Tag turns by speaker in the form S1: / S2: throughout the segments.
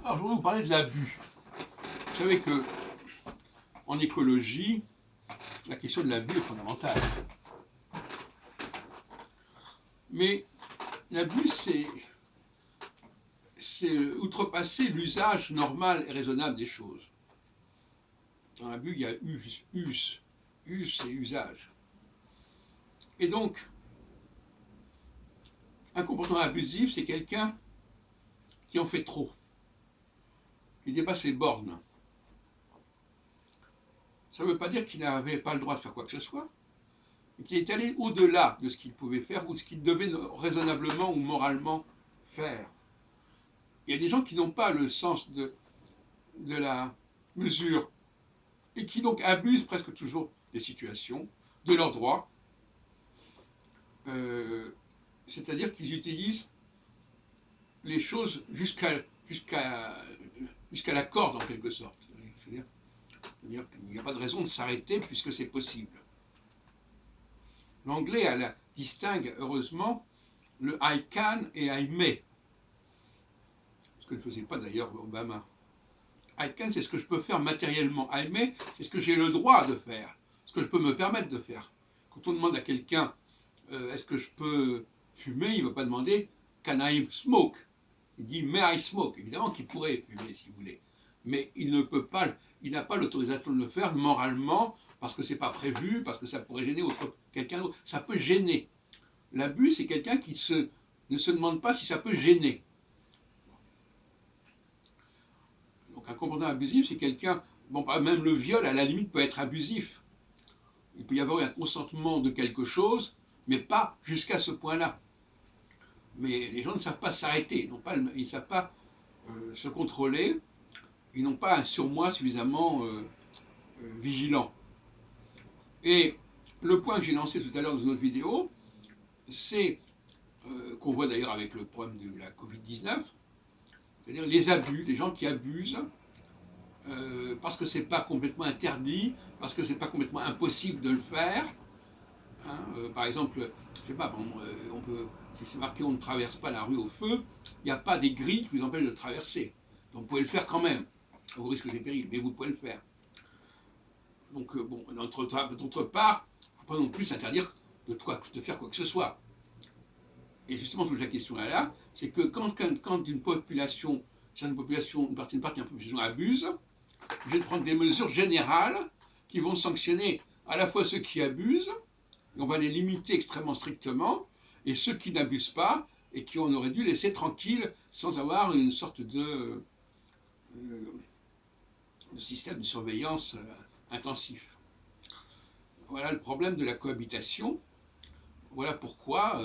S1: Alors, je voudrais vous parler de l'abus. Vous savez que en écologie, la question de l'abus est fondamentale. Mais l'abus, c'est outrepasser l'usage normal et raisonnable des choses. Dans l'abus, il y a us, c'est usage. Et donc, un comportement abusif, c'est quelqu'un qui en fait trop, qui dépasse les bornes. Ça ne veut pas dire qu'il n'avait pas le droit de faire quoi que ce soit, mais qu'il est allé au-delà de ce qu'il pouvait faire ou de ce qu'il devait raisonnablement ou moralement faire. Il y a des gens qui n'ont pas le sens de la mesure et qui donc abusent presque toujours des situations, de leurs droits, c'est-à-dire qu'ils utilisent les choses jusqu'à la corde en quelque sorte. C'est-à-dire qu'il n'y a pas de raison de s'arrêter puisque c'est possible. L'anglais distingue heureusement le I can et I may, ce que ne faisait pas d'ailleurs Obama. I can, c'est ce que je peux faire matériellement. I may, c'est ce que j'ai le droit de faire, ce que je peux me permettre de faire. Quand on demande à quelqu'un est-ce que je peux fumer, il ne va pas demander can I smoke. Il dit may I smoke. Évidemment qu'il pourrait fumer s'il voulait, mais il ne peut pas, il n'a pas l'autorisation de le faire moralement parce que c'est pas prévu, parce que ça pourrait gêner quelqu'un d'autre. Ça peut gêner. L'abus, c'est quelqu'un qui ne se demande pas si ça peut gêner. Donc un comportement abusif, c'est quelqu'un, bon, même le viol, à la limite, peut être abusif. Il peut y avoir un consentement de quelque chose, mais pas jusqu'à ce point-là. Mais les gens ne savent pas s'arrêter, ils ne savent pas se contrôler, ils n'ont pas un surmoi suffisamment vigilant. Et le point que j'ai lancé tout à l'heure dans une autre vidéo, c'est qu'on voit d'ailleurs avec le problème de la Covid-19, c'est-à-dire les abus, les gens qui abusent parce que c'est pas complètement interdit, parce que c'est pas complètement impossible de le faire. Hein, par exemple, je sais pas, bon, on peut, si c'est marqué on ne traverse pas la rue au feu, il n'y a pas des grilles qui vous empêchent de traverser. Donc vous pouvez le faire quand même, au risque et périls, mais vous pouvez le faire. Donc bon, d'autre part, il ne faut pas non plus s'interdire de faire quoi que ce soit. Et justement, toute la question là, c'est que quand une population, une partie de la population abuse, je vais prendre des mesures générales qui vont sanctionner à la fois ceux qui abusent, et on va les limiter extrêmement strictement, et ceux qui n'abusent pas, et qui on aurait dû laisser tranquilles sans avoir une sorte de système de surveillance intensif. Voilà le problème de la cohabitation. Voilà pourquoi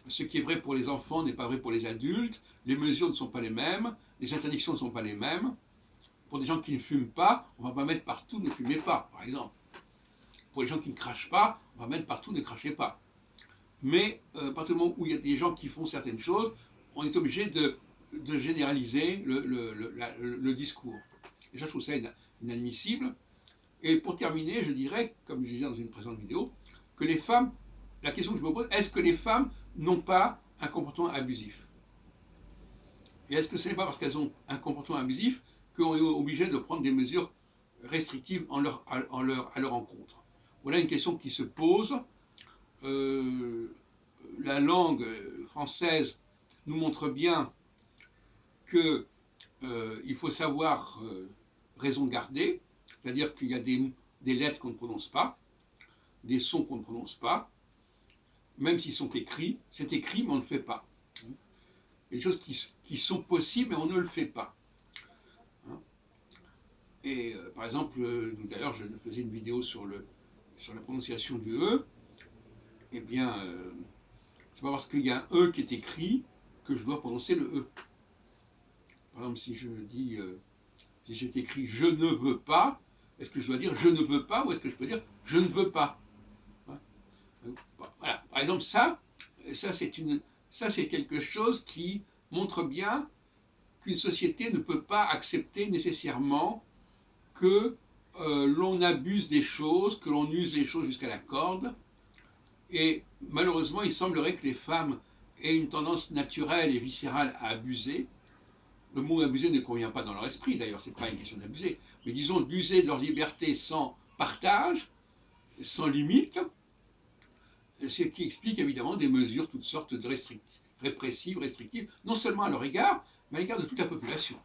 S1: ce qui est vrai pour les enfants n'est pas vrai pour les adultes, les mesures ne sont pas les mêmes, les interdictions ne sont pas les mêmes. Pour des gens qui ne fument pas, on ne va pas mettre partout ne fumez pas, par exemple. Pour les gens qui ne crachent pas, on va mettre partout ne crachez pas. Mais à partir du moment où il y a des gens qui font certaines choses, on est obligé de généraliser le discours. Et ça, je trouve ça inadmissible. Et pour terminer, je dirais, comme je disais dans une précédente vidéo, que les femmes, la question que je me pose, est-ce que les femmes n'ont pas un comportement abusif? Et est-ce que ce n'est pas parce qu'elles ont un comportement abusif qu'on est obligé de prendre des mesures restrictives à leur encontre? Voilà une question qui se pose. La langue française nous montre bien qu'il faut savoir raison garder, c'est-à-dire qu'il y a des lettres qu'on ne prononce pas, des sons qu'on ne prononce pas, même s'ils sont écrits, c'est écrit mais on ne le fait pas. Des choses qui sont possibles mais on ne le fait pas. Et par exemple, tout à l'heure je faisais une vidéo sur la prononciation du E, eh bien, c'est pas parce qu'il y a un E qui est écrit que je dois prononcer le E. Par exemple, si je dis, si j'ai écrit je ne veux pas, est-ce que je dois dire je ne veux pas ou est-ce que je peux dire je ne veux pas? Voilà. Par exemple, ça c'est quelque chose qui montre bien qu'une société ne peut pas accepter nécessairement que l'on abuse des choses, que l'on use les choses jusqu'à la corde. Et malheureusement, il semblerait que les femmes aient une tendance naturelle et viscérale à abuser. le mot abuser ne convient pas dans leur esprit, d'ailleurs, c'est pas une question d'abuser, mais disons d'user de leur liberté sans partage, sans limite, ce qui explique évidemment des mesures, toutes sortes de répressives, restrictives, non seulement à leur égard, mais à l'égard de toute la population.